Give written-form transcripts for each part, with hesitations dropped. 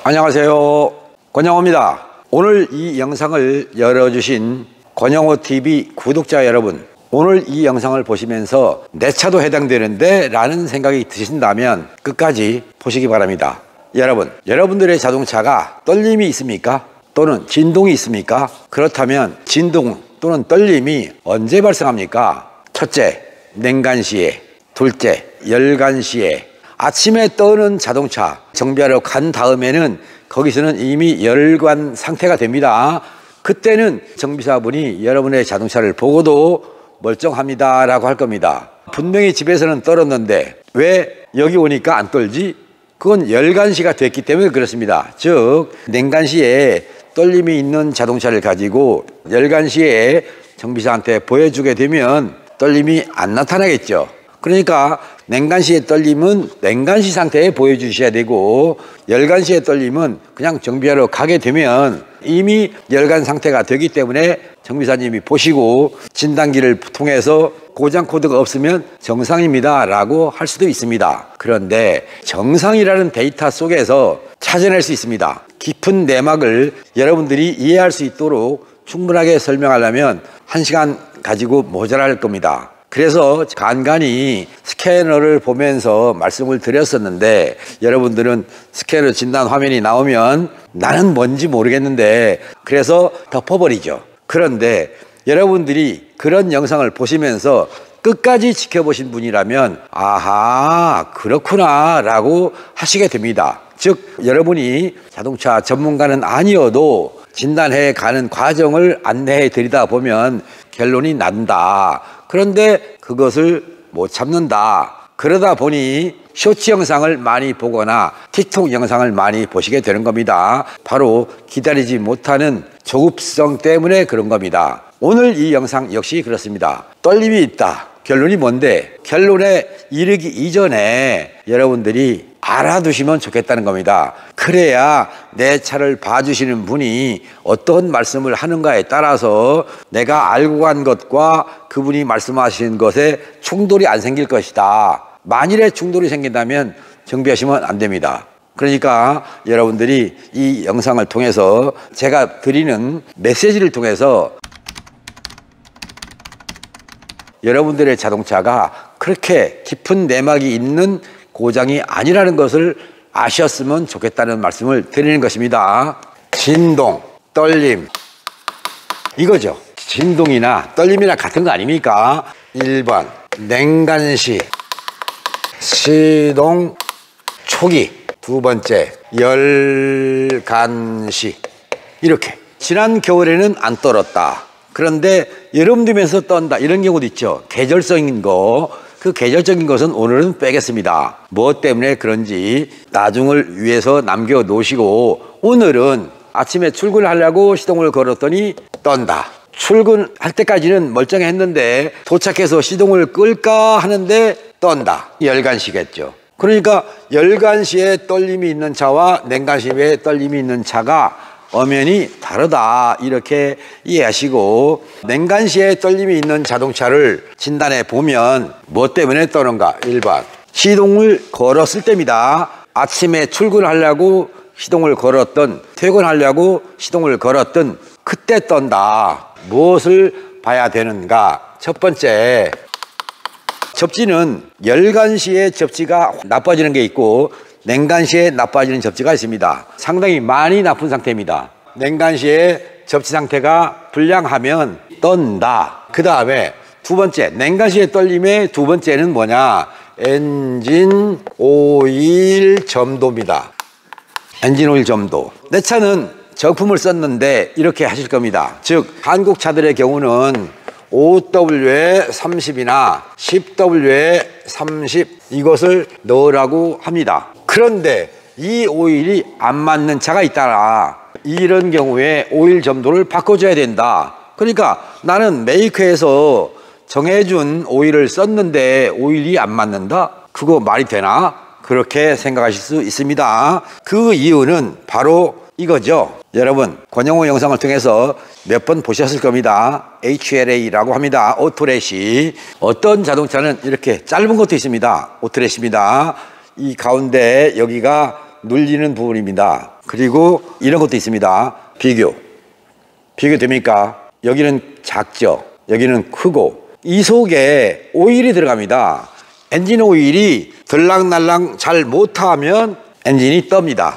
안녕하세요, 권영호입니다. 오늘 이 영상을 열어주신 권영호TV 구독자 여러분, 오늘 이 영상을 보시면서 내 차도 해당되는데 라는 생각이 드신다면 끝까지 보시기 바랍니다. 여러분들의 자동차가 떨림이 있습니까? 또는 진동이 있습니까? 그렇다면 진동 또는 떨림이 언제 발생합니까? 첫째, 냉간시에. 둘째, 열간시에. 아침에 떠는 자동차 정비하러 간 다음에는 거기서는 이미 열관 상태가 됩니다. 그때는 정비사분이 여러분의 자동차를 보고도 멀쩡합니다 라고 할 겁니다. 분명히 집에서는 떨었는데 왜 여기 오니까 안 떨지? 그건 열간시가 됐기 때문에 그렇습니다. 즉 냉간시에 떨림이 있는 자동차를 가지고 열간시에 정비사한테 보여주게 되면 떨림이 안 나타나겠죠. 그러니까 냉간시의 떨림은 냉간시 상태에 보여주셔야 되고, 열간시의 떨림은 그냥 정비하러 가게 되면 이미 열간 상태가 되기 때문에 정비사님이 보시고 진단기를 통해서 고장 코드가 없으면 정상입니다 라고 할 수도 있습니다. 그런데 정상이라는 데이터 속에서 찾아낼 수 있습니다. 깊은 내막을 여러분들이 이해할 수 있도록 충분하게 설명하려면 1시간 가지고 모자랄 겁니다. 그래서 간간히 스캐너를 보면서 말씀을 드렸었는데, 여러분들은 스캐너 진단 화면이 나오면 나는 뭔지 모르겠는데 그래서 덮어버리죠. 그런데 여러분들이 그런 영상을 보시면서 끝까지 지켜보신 분이라면 아하, 그렇구나 라고 하시게 됩니다. 즉 여러분이 자동차 전문가는 아니어도 진단해 가는 과정을 안내해 드리다 보면 결론이 난다. 그런데 그것을 못 참는다. 그러다 보니 쇼츠 영상을 많이 보거나 틱톡 영상을 많이 보시게 되는 겁니다. 바로 기다리지 못하는 조급성 때문에 그런 겁니다. 오늘 이 영상 역시 그렇습니다. 떨림이 있다. 결론이 뭔데? 결론에 이르기 이전에 여러분들이 알아두시면 좋겠다는 겁니다. 그래야 내 차를 봐주시는 분이 어떤 말씀을 하는가에 따라서 내가 알고 간 것과 그분이 말씀하시는 것에 충돌이 안 생길 것이다. 만일에 충돌이 생긴다면 정비하시면 안 됩니다. 그러니까 여러분들이 이 영상을 통해서 제가 드리는 메시지를 통해서 여러분들의 자동차가 그렇게 깊은 내막이 있는 고장이 아니라는 것을 아셨으면 좋겠다는 말씀을 드리는 것입니다. 진동, 떨림, 이거죠. 진동이나 떨림이나 같은 거 아닙니까? 1번 냉간시, 시동 초기. 두 번째 열간시. 이렇게 지난 겨울에는 안 떨었다. 그런데 여름 되면서 떤다. 이런 경우도 있죠. 계절성인 거. 그 계절적인 것은 오늘은 빼겠습니다. 무엇 때문에 그런지 나중을 위해서 남겨 놓으시고, 오늘은 아침에 출근하려고 시동을 걸었더니 떤다. 출근할 때까지는 멀쩡했는데 도착해서 시동을 끌까 하는데 떤다. 열간시겠죠. 그러니까 열간시에 떨림이 있는 차와 냉간시에 떨림이 있는 차가 엄연히 다르다, 이렇게 이해하시고, 냉간시에 떨림이 있는 자동차를 진단해 보면 무엇 때문에 떠는가? 1번 시동을 걸었을 때입니다. 아침에 출근하려고 시동을 걸었던, 퇴근하려고 시동을 걸었던 그때 떤다. 무엇을 봐야 되는가? 첫 번째, 접지는 열간시에 접지가 나빠지는 게 있고 냉간시에 나빠지는 접지가 있습니다. 상당히 많이 나쁜 상태입니다. 냉간시에 접지 상태가 불량하면 떤다. 그 다음에 두 번째, 냉간시의 떨림의 두 번째는 뭐냐? 엔진 오일 점도입니다. 엔진 오일 점도. 내 차는 정품을 썼는데 이렇게 하실 겁니다. 즉 한국 차들의 경우는 5W에 30이나 10W에 30 이것을 넣으라고 합니다. 그런데 이 오일이 안 맞는 차가 있다라. 이런 경우에 오일 점도를 바꿔줘야 된다. 그러니까 나는 메이커에서 정해준 오일을 썼는데 오일이 안 맞는다? 그거 말이 되나? 그렇게 생각하실 수 있습니다. 그 이유는 바로 이거죠. 여러분 권영호 영상을 통해서 몇 번 보셨을 겁니다. HLA라고 합니다. 오토렛이. 어떤 자동차는 이렇게 짧은 것도 있습니다. 오토렛입니다. 이 가운데 여기가 눌리는 부분입니다. 그리고 이런 것도 있습니다. 비교 됩니까? 여기는 작죠. 여기는 크고 이 속에 오일이 들어갑니다. 엔진 오일이 들락날락 잘 못하면 엔진이 떱니다.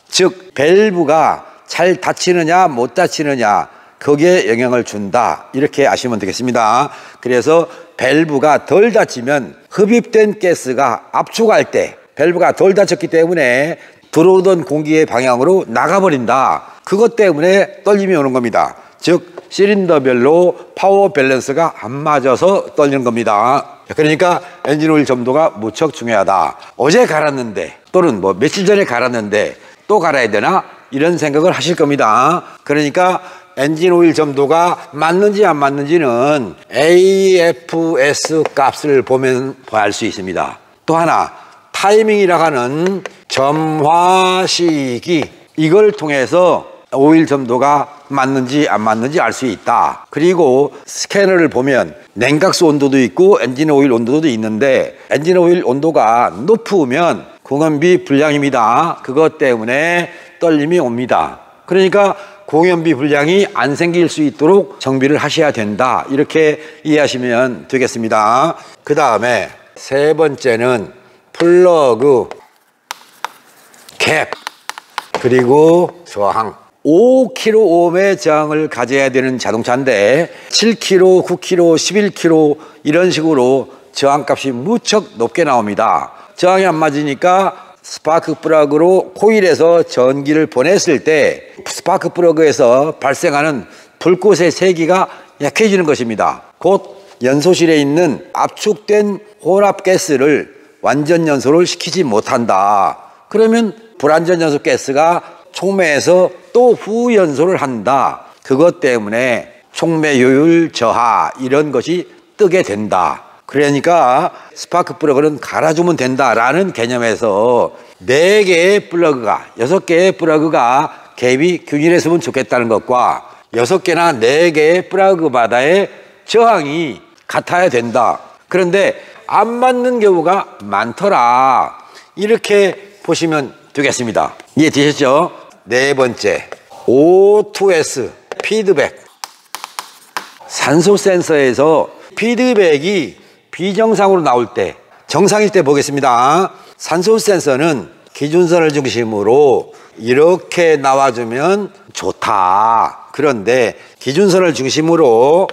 즉 밸브가 잘 닫히느냐 못 닫히느냐 거기에 영향을 준다 이렇게 아시면 되겠습니다. 그래서 밸브가 덜 닫히면 흡입된 가스가 압축할 때 밸브가 덜 닫혔기 때문에 들어오던 공기의 방향으로 나가버린다. 그것 때문에 떨림이 오는 겁니다. 즉 실린더별로 파워 밸런스가 안 맞아서 떨리는 겁니다. 그러니까 엔진 오일 점도가 무척 중요하다. 어제 갈았는데 또는 뭐 며칠 전에 갈았는데 또 갈아야 되나? 이런 생각을 하실 겁니다. 그러니까 엔진 오일 점도가 맞는지 안 맞는지는 AFS 값을 보면 알 수 있습니다. 또 하나 타이밍이라고 하는 점화시기 이걸 통해서 오일 점도가 맞는지 안 맞는지 알 수 있다. 그리고 스캐너를 보면 냉각수 온도도 있고 엔진 오일 온도도 있는데 엔진 오일 온도가 높으면 공연비 불량입니다. 그것 때문에 떨림이 옵니다. 그러니까 공연비 불량이 안 생길 수 있도록 정비를 하셔야 된다. 이렇게 이해하시면 되겠습니다. 그 다음에 세 번째는 플러그 캡 그리고 저항 5kg의 저항을 가져야 되는 자동차인데 7kg, 9kg, 11kg 이런 식으로 저항값이 무척 높게 나옵니다. 저항이 안 맞으니까 스파크 플러그로 코일에서 전기를 보냈을 때 스파크 플러그에서 발생하는 불꽃의 세기가 약해지는 것입니다. 곧 연소실에 있는 압축된 혼합가스를 완전 연소를 시키지 못한다. 그러면 불완전 연소 가스가 촉매에서 또 후연소를 한다. 그것 때문에 촉매 요율 저하 이런 것이 뜨게 된다. 그러니까 스파크 플러그는 갈아주면 된다라는 개념에서 4개의 플러그가 6개의 플러그가 갭이 균일했으면 좋겠다는 것과 6개나 4개의 플러그마다의 저항이 같아야 된다. 그런데 안 맞는 경우가 많더라. 이렇게 보시면 되겠습니다. 이해되셨죠? 네 번째 O2S 피드백. 산소 센서에서 피드백이 비정상으로 나올 때 정상일 때 보겠습니다. 산소 센서는 기준선을 중심으로 이렇게 나와주면 좋다. 그런데 기준선을 중심으로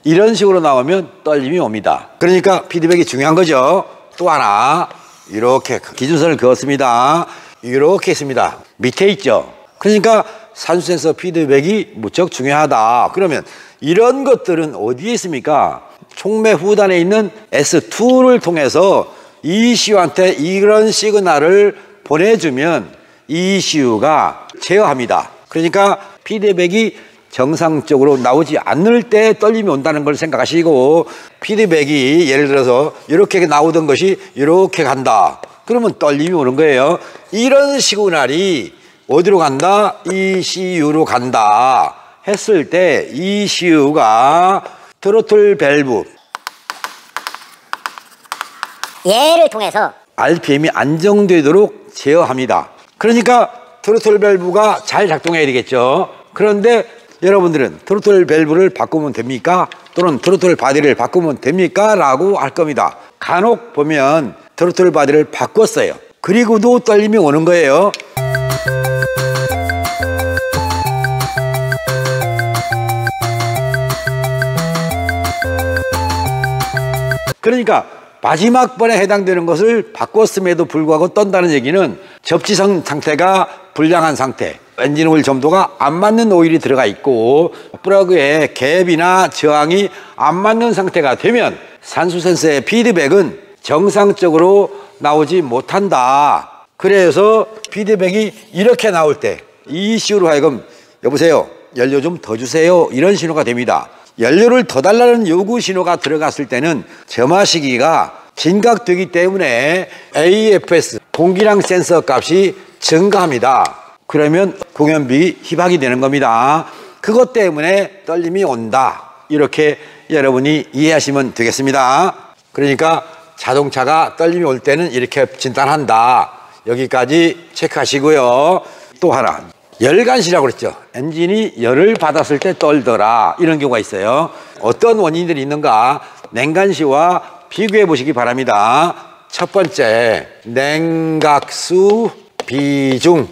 이런 식으로 나오면 떨림이 옵니다. 그러니까 피드백이 중요한 거죠. 또 하나 이렇게 기준선을 그었습니다. 이렇게 있습니다. 밑에 있죠. 그러니까 산소 센서 피드백이 무척 중요하다. 그러면 이런 것들은 어디에 있습니까? 촉매 후단에 있는 S2를 통해서 ECU한테 이런 시그널을 보내주면 ECU가 제어합니다. 그러니까 피드백이 정상적으로 나오지 않을 때 떨림이 온다는 걸 생각하시고 피드백이 예를 들어서 이렇게 나오던 것이 이렇게 간다. 그러면 떨림이 오는 거예요. 이런 시그널이 어디로 간다? ECU로 간다 했을 때 ECU가 트로틀 밸브 얘를 통해서 RPM이 안정되도록 제어합니다. 그러니까 트로틀 밸브가 잘 작동해야 되겠죠. 그런데 여러분들은 트로틀 밸브를 바꾸면 됩니까? 또는 트로틀 바디를 바꾸면 됩니까? 라고 할 겁니다. 간혹 보면 트로틀 바디를 바꿨어요. 그리고도 떨림이 오는 거예요. 그러니까 마지막 번에 해당되는 것을 바꿨음에도 불구하고 떤다는 얘기는 접지선 상태가 불량한 상태, 엔진 오일 점도가 안 맞는 오일이 들어가 있고 플러그의 갭이나 저항이 안 맞는 상태가 되면 산소 센서의 피드백은 정상적으로 나오지 못한다. 그래서 피드백이 이렇게 나올 때 ECU로 하여금 여보세요, 연료 좀 더 주세요, 이런 신호가 됩니다. 연료를 더 달라는 요구 신호가 들어갔을 때는 점화 진각되기 때문에 AFS 공기량 센서 값이 증가합니다. 그러면 공연비 희박이 되는 겁니다. 그것 때문에 떨림이 온다. 이렇게 여러분이 이해하시면 되겠습니다. 그러니까 자동차가 떨림이 올 때는 이렇게 진단한다. 여기까지 체크하시고요. 또 하나, 열간시라고 그랬죠. 엔진이 열을 받았을 때 떨더라, 이런 경우가 있어요. 어떤 원인들이 있는가 냉간시와 비교해 보시기 바랍니다. 첫 번째, 냉각수 비중.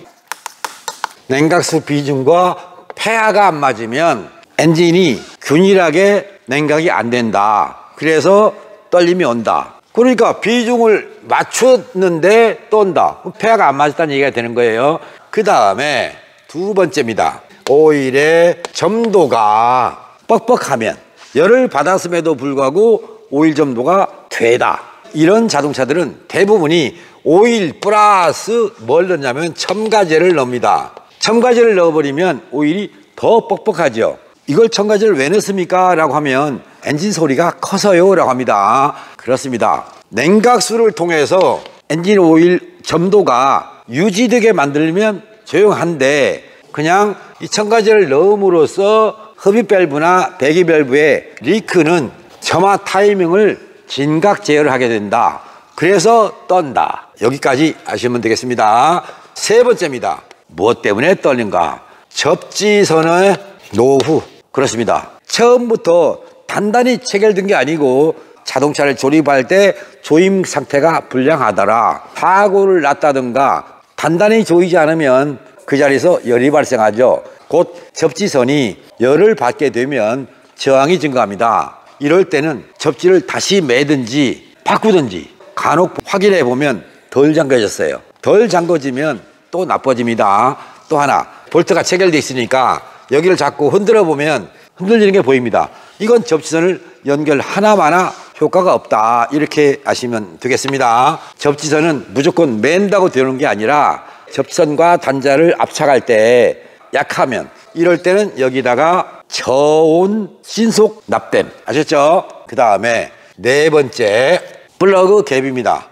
냉각수 비중과 폐하가 안 맞으면 엔진이 균일하게 냉각이 안 된다. 그래서 떨림이 온다. 그러니까 비중을 맞췄는데 떤다. 폐하가 안 맞았다는 얘기가 되는 거예요. 그 다음에 두 번째입니다. 오일의 점도가 뻑뻑하면, 열을 받았음에도 불구하고 오일 점도가 되다. 이런 자동차들은 대부분이 오일 플러스 뭘 넣냐면 첨가제를 넣습니다. 첨가제를 넣어버리면 오일이 더 뻑뻑하죠. 이걸 첨가제를 왜 넣습니까? 라고 하면 엔진 소리가 커서요 라고 합니다. 그렇습니다. 냉각수를 통해서 엔진 오일 점도가 유지되게 만들면 조용한데, 그냥 이 첨가제를 넣음으로써 흡입밸브나 배기밸브의 리크는 점화 타이밍을 진각 제어를 하게 된다. 그래서 떤다. 여기까지 아시면 되겠습니다. 세 번째입니다. 무엇 때문에 떨린가? 접지선의 노후. 그렇습니다. 처음부터 단단히 체결된 게 아니고 자동차를 조립할 때 조임 상태가 불량하더라, 사고를 났다든가 단단히 조이지 않으면 그 자리에서 열이 발생하죠. 곧 접지선이 열을 받게 되면 저항이 증가합니다. 이럴 때는 접지를 다시 매든지 바꾸든지 간혹 확인해 보면 덜 잠겨졌어요. 덜 잠궈지면 또 나빠집니다. 또 하나, 볼트가 체결되어 있으니까 여기를 자꾸 흔들어 보면 흔들리는 게 보입니다. 이건 접지선을 연결 하나마나 효과가 없다, 이렇게 아시면 되겠습니다. 접지선은 무조건 맨다고 되는 게 아니라 접선과 단자를 압착할 때 약하면, 이럴 때는 여기다가 저온 신속 납땜, 아셨죠? 그 다음에 네 번째, 플러그 갭입니다.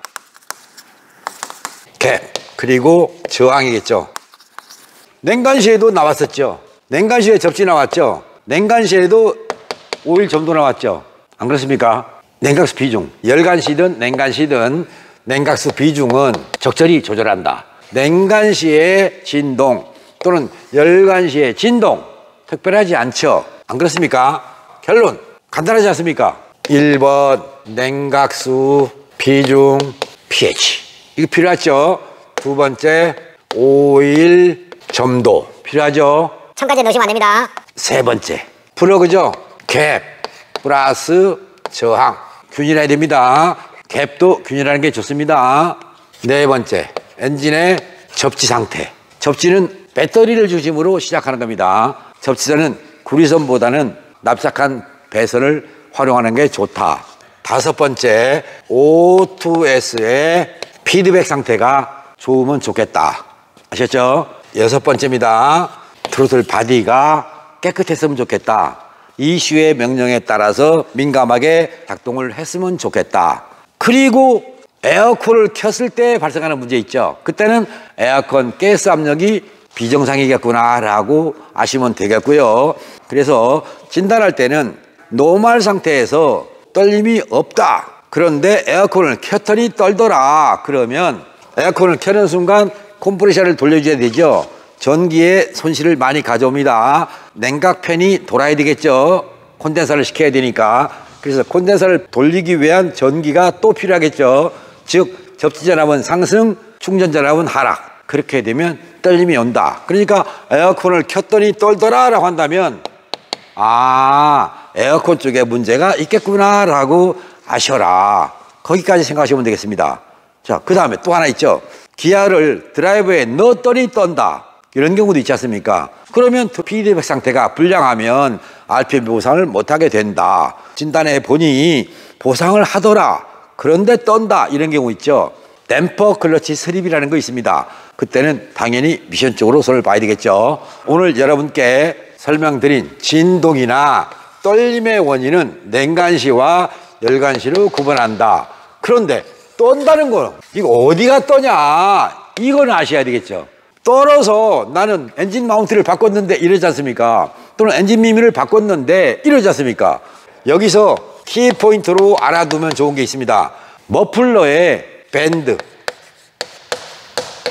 갭, 그리고 저항이겠죠. 냉간시에도 나왔었죠. 냉간시에 접지 나왔죠. 냉간시에도 오일 점도 나왔죠. 안 그렇습니까? 냉각수 비중, 열간시든 냉간시든 냉각수 비중은 적절히 조절한다. 냉간시의 진동 또는 열간시의 진동 특별하지 않죠. 안 그렇습니까? 결론 간단하지 않습니까? 1번 냉각수 비중 pH, 이거 필요하죠. 두 번째, 오일 점도 필요하죠. 첨가제 넣으시면 안 됩니다. 세 번째, 플러그죠. 갭 플러스 저항, 균일해야 됩니다. 갭도 균일하는 게 좋습니다. 네 번째, 엔진의 접지 상태. 접지는 배터리를 중심으로 시작하는 겁니다. 접지선은 구리선보다는 납작한 배선을 활용하는 게 좋다. 다섯 번째, O2S의 피드백 상태가 좋으면 좋겠다. 아셨죠? 여섯 번째입니다. 트로틀 바디가 깨끗했으면 좋겠다. 이슈의 명령에 따라서 민감하게 작동을 했으면 좋겠다. 그리고 에어컨을 켰을 때 발생하는 문제 있죠. 그때는 에어컨 가스 압력이 비정상이겠구나 라고 아시면 되겠고요. 그래서 진단할 때는 노멀 상태에서 떨림이 없다, 그런데 에어컨을 켰더니 떨더라, 그러면 에어컨을 켜는 순간 컴프레셔를 돌려줘야 되죠. 전기의 손실을 많이 가져옵니다. 냉각팬이 돌아야 되겠죠. 콘덴서를 시켜야 되니까. 그래서 콘덴서를 돌리기 위한 전기가 또 필요하겠죠. 즉 접지전압은 상승, 충전전압은 하락. 그렇게 되면 떨림이 온다. 그러니까 에어컨을 켰더니 떨더라 라고 한다면, 아, 에어컨 쪽에 문제가 있겠구나 라고 아셔라. 거기까지 생각하시면 되겠습니다. 자, 그 다음에 또 하나 있죠. 기아를 드라이버에 넣었더니 떤다, 이런 경우도 있지 않습니까? 그러면 피드백 상태가 불량하면 RPM 보상을 못하게 된다. 진단해 보니 보상을 하더라, 그런데 떤다, 이런 경우 있죠. 댐퍼 클러치 스립이라는 거 있습니다. 그때는 당연히 미션 쪽으로 손을 봐야 되겠죠. 오늘 여러분께 설명드린 진동이나 떨림의 원인은 냉간시와 열간시로 구분한다. 그런데 떤다는 거, 이거 어디가 떠냐, 이건 아셔야 되겠죠. 떨어서 나는 엔진 마운트를 바꿨는데 이러지 않습니까? 또는 엔진 미미를 바꿨는데 이러지 않습니까? 여기서 키포인트로 알아두면 좋은 게 있습니다. 머플러의 밴드,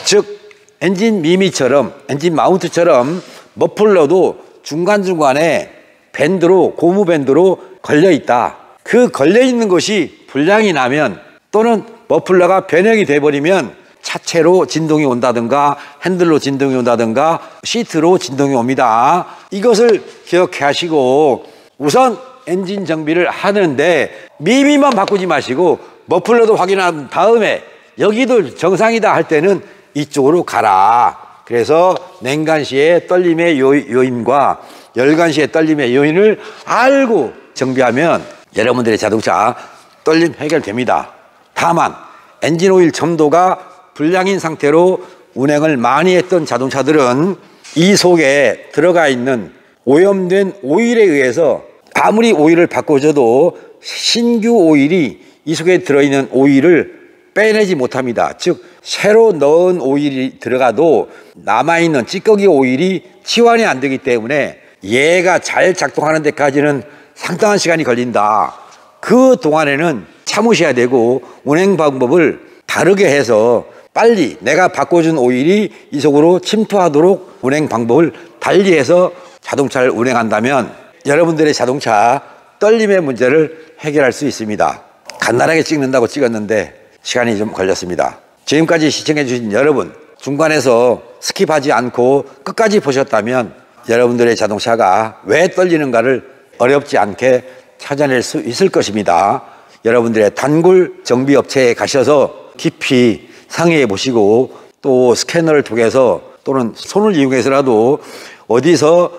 즉 엔진 미미처럼, 엔진 마운트처럼 머플러도 중간중간에 밴드로, 고무 밴드로 걸려 있다. 그 걸려 있는 것이 불량이 나면 또는 머플러가 변형이 돼버리면 차체로 진동이 온다든가 핸들로 진동이 온다든가 시트로 진동이 옵니다. 이것을 기억해 하시고 우선 엔진 정비를 하는데 미미만 바꾸지 마시고 머플러도 확인한 다음에 여기도 정상이다 할 때는 이쪽으로 가라. 그래서 냉간 시의 떨림의 요인과 열간 시의 떨림의 요인을 알고 정비하면 여러분들의 자동차 떨림 해결됩니다. 다만 엔진 오일 첨도가 불량인 상태로 운행을 많이 했던 자동차들은 이 속에 들어가 있는 오염된 오일에 의해서 아무리 오일을 바꿔줘도 신규 오일이 이 속에 들어있는 오일을 빼내지 못합니다. 즉 새로 넣은 오일이 들어가도 남아있는 찌꺼기 오일이 치환이 안 되기 때문에 얘가 잘 작동하는 데까지는 상당한 시간이 걸린다. 그 동안에는 참으셔야 되고 운행 방법을 다르게 해서 빨리 내가 바꿔준 오일이 이 속으로 침투하도록 운행 방법을 달리해서 자동차를 운행한다면 여러분들의 자동차 떨림의 문제를 해결할 수 있습니다. 간단하게 찍는다고 찍었는데 시간이 좀 걸렸습니다. 지금까지 시청해 주신 여러분, 중간에서 스킵하지 않고 끝까지 보셨다면 여러분들의 자동차가 왜 떨리는가를 어렵지 않게 찾아낼 수 있을 것입니다. 여러분들의 단골 정비업체에 가셔서 깊이 상의해 보시고 또 스캐너를 통해서 또는 손을 이용해서라도 어디서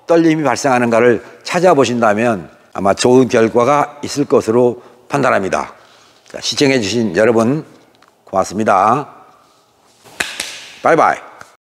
떨림이 발생하는가를 찾아보신다면 아마 좋은 결과가 있을 것으로 판단합니다. 시청해 주신 여러분 고맙습니다. 바이바이.